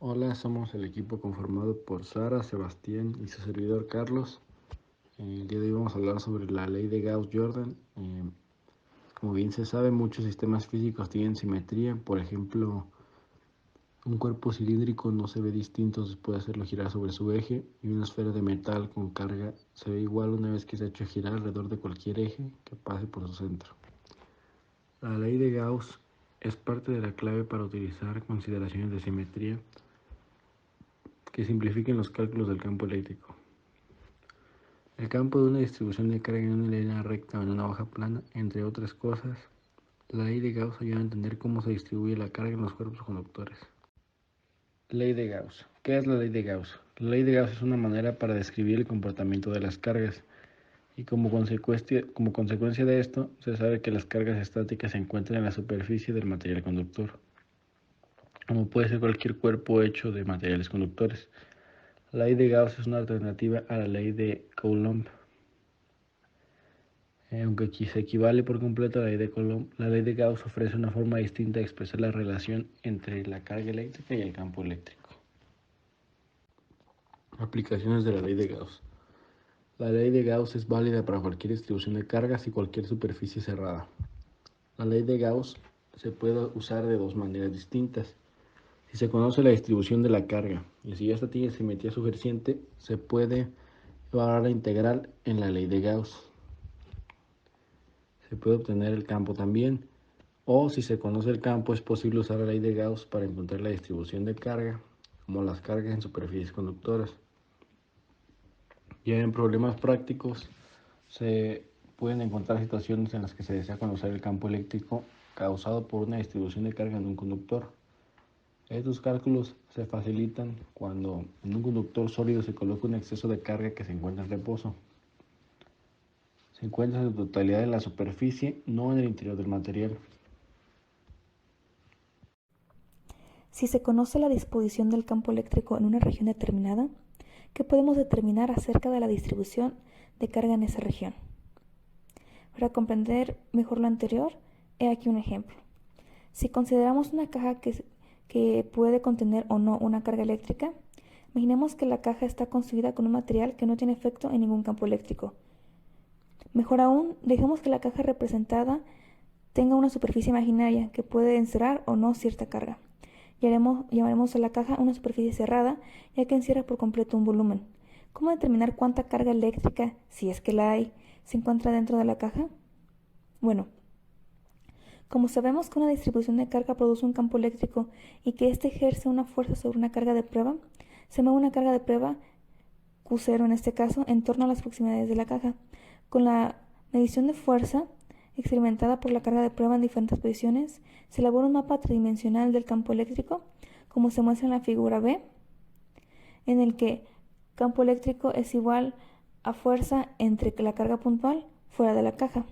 Hola, somos el equipo conformado por Sara, Sebastián y su servidor Carlos. El día de hoy vamos a hablar sobre la ley de Gauss-Jordan. Como bien se sabe, muchos sistemas físicos tienen simetría. Por ejemplo, un cuerpo cilíndrico no se ve distinto después de hacerlo girar sobre su eje, y una esfera de metal con carga se ve igual una vez que se ha hecho girar alrededor de cualquier eje que pase por su centro. La ley de Gauss es parte de la clave para utilizar consideraciones de simetría que simplifiquen los cálculos del campo eléctrico. El campo de una distribución de carga en una línea recta o en una hoja plana, entre otras cosas. La ley de Gauss ayuda a entender cómo se distribuye la carga en los cuerpos conductores. Ley de Gauss. ¿Qué es la ley de Gauss? La ley de Gauss es una manera para describir el comportamiento de las cargas, y como consecuencia de esto, se sabe que las cargas estáticas se encuentran en la superficie del material conductor, como puede ser cualquier cuerpo hecho de materiales conductores. La ley de Gauss es una alternativa a la ley de Coulomb. Aunque aquí se equivale por completo a la ley de Coulomb, la ley de Gauss ofrece una forma distinta de expresar la relación entre la carga eléctrica y el campo eléctrico. Aplicaciones de la ley de Gauss. La ley de Gauss es válida para cualquier distribución de cargas y cualquier superficie cerrada. La ley de Gauss se puede usar de dos maneras distintas. Si se conoce la distribución de la carga y si esta tiene simetría suficiente, se puede evaluar la integral en la ley de Gauss. Se puede obtener el campo también, o si se conoce el campo, es posible usar la ley de Gauss para encontrar la distribución de carga, como las cargas en superficies conductoras. Ya en problemas prácticos se pueden encontrar situaciones en las que se desea conocer el campo eléctrico causado por una distribución de carga en un conductor. Estos cálculos se facilitan cuando en un conductor sólido se coloca un exceso de carga que se encuentra en reposo. Se encuentra en su totalidad en la superficie, no en el interior del material. Si se conoce la disposición del campo eléctrico en una región determinada, ¿qué podemos determinar acerca de la distribución de carga en esa región? Para comprender mejor lo anterior, he aquí un ejemplo. Si consideramos una caja que puede contener o no una carga eléctrica, imaginemos que la caja está construida con un material que no tiene efecto en ningún campo eléctrico. Mejor aún, dejemos que la caja representada tenga una superficie imaginaria que puede encerrar o no cierta carga. Llamaremos a la caja una superficie cerrada, ya que encierra por completo un volumen. ¿Cómo determinar cuánta carga eléctrica, si es que la hay, se encuentra dentro de la caja? Bueno, como sabemos que una distribución de carga produce un campo eléctrico y que éste ejerce una fuerza sobre una carga de prueba, se mueve una carga de prueba, Q0 en este caso, en torno a las proximidades de la caja. Con la medición de fuerza experimentada por la carga de prueba en diferentes posiciones, se elabora un mapa tridimensional del campo eléctrico, como se muestra en la figura B, en el que campo eléctrico es igual a fuerza entre la carga puntual fuera de la caja.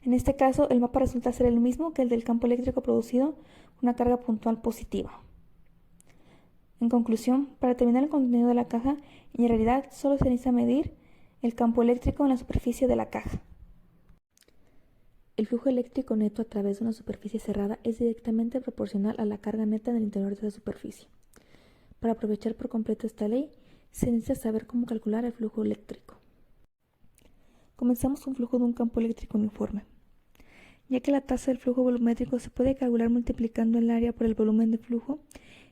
En este caso, el mapa resulta ser el mismo que el del campo eléctrico producido con una carga puntual positiva. En conclusión, para determinar el contenido de la caja, en realidad solo se necesita medir el campo eléctrico en la superficie de la caja. El flujo eléctrico neto a través de una superficie cerrada es directamente proporcional a la carga neta en el interior de esa superficie. Para aprovechar por completo esta ley, se necesita saber cómo calcular el flujo eléctrico. Comenzamos con el flujo de un campo eléctrico uniforme. Ya que la tasa del flujo volumétrico se puede calcular multiplicando el área por el volumen de flujo,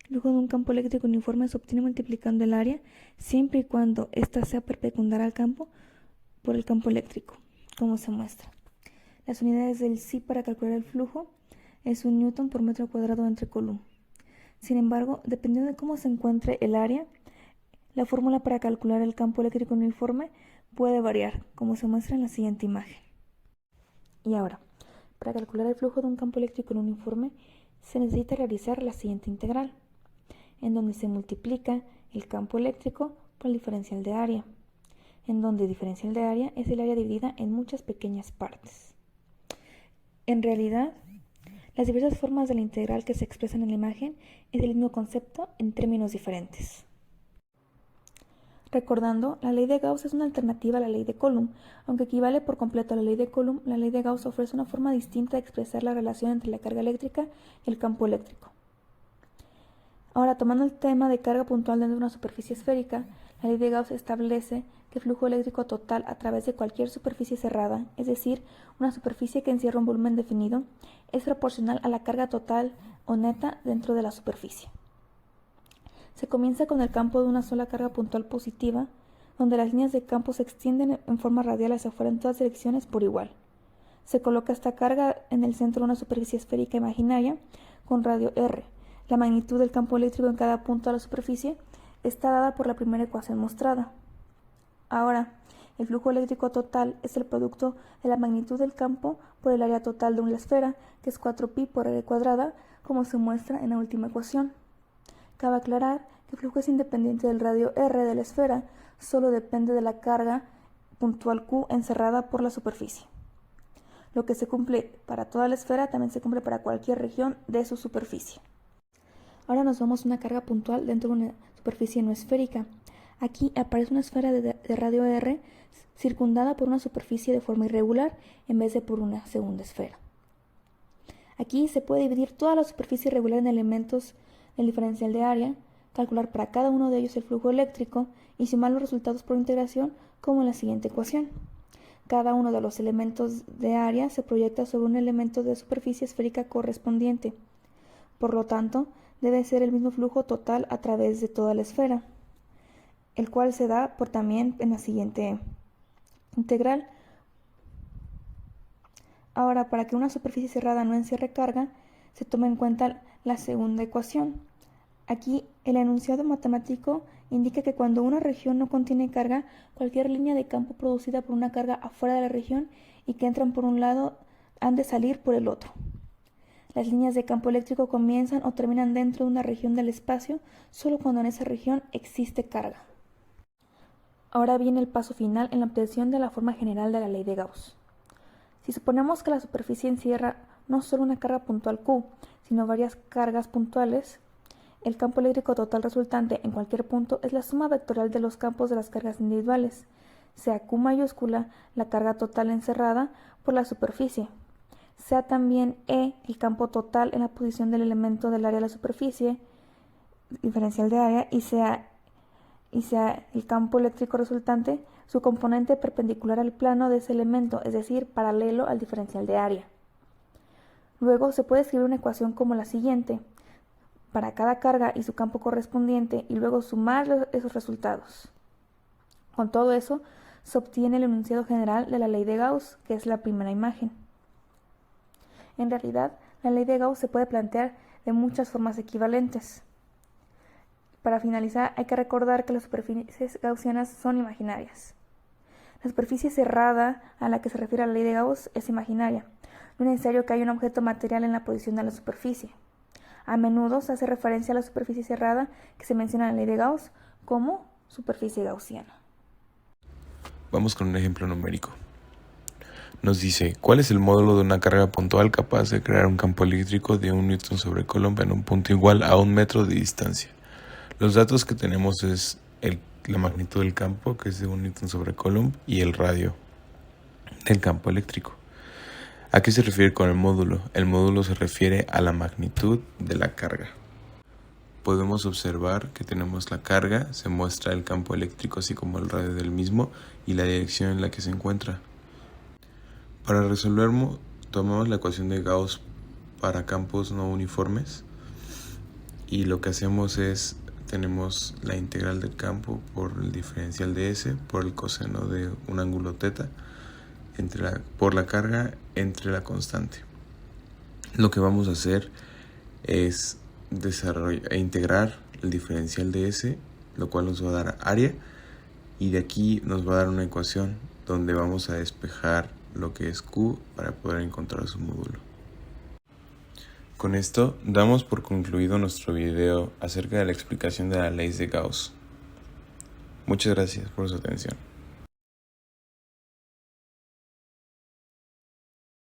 el flujo de un campo eléctrico uniforme se obtiene multiplicando el área siempre y cuando ésta sea perpendicular al campo por el campo eléctrico, como se muestra. Las unidades del psi para calcular el flujo es un newton por metro cuadrado entre coulomb. Sin embargo, dependiendo de cómo se encuentre el área, la fórmula para calcular el campo eléctrico uniforme puede variar, como se muestra en la siguiente imagen. Y ahora, para calcular el flujo de un campo eléctrico uniforme, se necesita realizar la siguiente integral, en donde se multiplica el campo eléctrico por el diferencial de área, en donde el diferencial de área es el área dividida en muchas pequeñas partes. En realidad, las diversas formas de la integral que se expresan en la imagen es el mismo concepto en términos diferentes. Recordando, la ley de Gauss es una alternativa a la ley de Coulomb. Aunque equivale por completo a la ley de Coulomb, la ley de Gauss ofrece una forma distinta de expresar la relación entre la carga eléctrica y el campo eléctrico. Ahora, tomando el tema de carga puntual dentro de una superficie esférica, la ley de Gauss establece que el flujo eléctrico total a través de cualquier superficie cerrada, es decir, una superficie que encierra un volumen definido, es proporcional a la carga total o neta dentro de la superficie. Se comienza con el campo de una sola carga puntual positiva, donde las líneas de campo se extienden en forma radial hacia afuera en todas direcciones por igual. Se coloca esta carga en el centro de una superficie esférica imaginaria con radio R. La magnitud del campo eléctrico en cada punto de la superficie está dada por la primera ecuación mostrada. Ahora, el flujo eléctrico total es el producto de la magnitud del campo por el área total de una esfera, que es 4pi por r cuadrada, como se muestra en la última ecuación. Cabe aclarar que el flujo es independiente del radio R de la esfera, solo depende de la carga puntual Q encerrada por la superficie. Lo que se cumple para toda la esfera también se cumple para cualquier región de su superficie. Ahora nos vamos a una carga puntual dentro de una superficie no esférica. Aquí aparece una esfera de radio R circundada por una superficie de forma irregular en vez de por una segunda esfera. Aquí se puede dividir toda la superficie irregular en elementos del diferencial de área, calcular para cada uno de ellos el flujo eléctrico y sumar los resultados por integración como en la siguiente ecuación. Cada uno de los elementos de área se proyecta sobre un elemento de superficie esférica correspondiente. Por lo tanto, debe ser el mismo flujo total a través de toda la esfera, el cual se da por también en la siguiente integral. Ahora, para que una superficie cerrada no encierre carga, se toma en cuenta la segunda ecuación. Aquí el enunciado matemático indica que cuando una región no contiene carga, cualquier línea de campo producida por una carga afuera de la región y que entran por un lado han de salir por el otro. Las líneas de campo eléctrico comienzan o terminan dentro de una región del espacio solo cuando en esa región existe carga. Ahora viene el paso final en la obtención de la forma general de la ley de Gauss. Si suponemos que la superficie encierra no solo una carga puntual Q, sino varias cargas puntuales, el campo eléctrico total resultante en cualquier punto es la suma vectorial de los campos de las cargas individuales, sea Q mayúscula la carga total encerrada por la superficie, sea también E el campo total en la posición del elemento del área de la superficie, diferencial de área, y sea el campo eléctrico resultante su componente perpendicular al plano de ese elemento, es decir, paralelo al diferencial de área. Luego se puede escribir una ecuación como la siguiente, para cada carga y su campo correspondiente, y luego sumar esos resultados. Con todo eso, se obtiene el enunciado general de la ley de Gauss, que es la primera imagen. En realidad, la ley de Gauss se puede plantear de muchas formas equivalentes. Para finalizar, hay que recordar que las superficies gaussianas son imaginarias. La superficie cerrada a la que se refiere la ley de Gauss es imaginaria. No es necesario que haya un objeto material en la posición de la superficie. A menudo se hace referencia a la superficie cerrada que se menciona en la ley de Gauss como superficie gaussiana. Vamos con un ejemplo numérico. Nos dice, ¿cuál es el módulo de una carga puntual capaz de crear un campo eléctrico de 1 Newton sobre Coulomb en un punto igual a 1 metro de distancia? Los datos que tenemos es la magnitud del campo, que es de 1 Newton sobre Coulomb, y el radio del campo eléctrico. ¿A qué se refiere con el módulo? El módulo se refiere a la magnitud de la carga. Podemos observar que tenemos la carga, se muestra el campo eléctrico así como el radio del mismo y la dirección en la que se encuentra. Para resolverlo, tomamos la ecuación de Gauss para campos no uniformes y lo que hacemos es, tenemos la integral del campo por el diferencial de S por el coseno de un ángulo θ por la carga entre la constante. Lo que vamos a hacer es integrar el diferencial de S, lo cual nos va a dar área, y de aquí nos va a dar una ecuación donde vamos a despejar lo que es Q para poder encontrar su módulo. Con esto damos por concluido nuestro video acerca de la explicación de la ley de Gauss. Muchas gracias por su atención.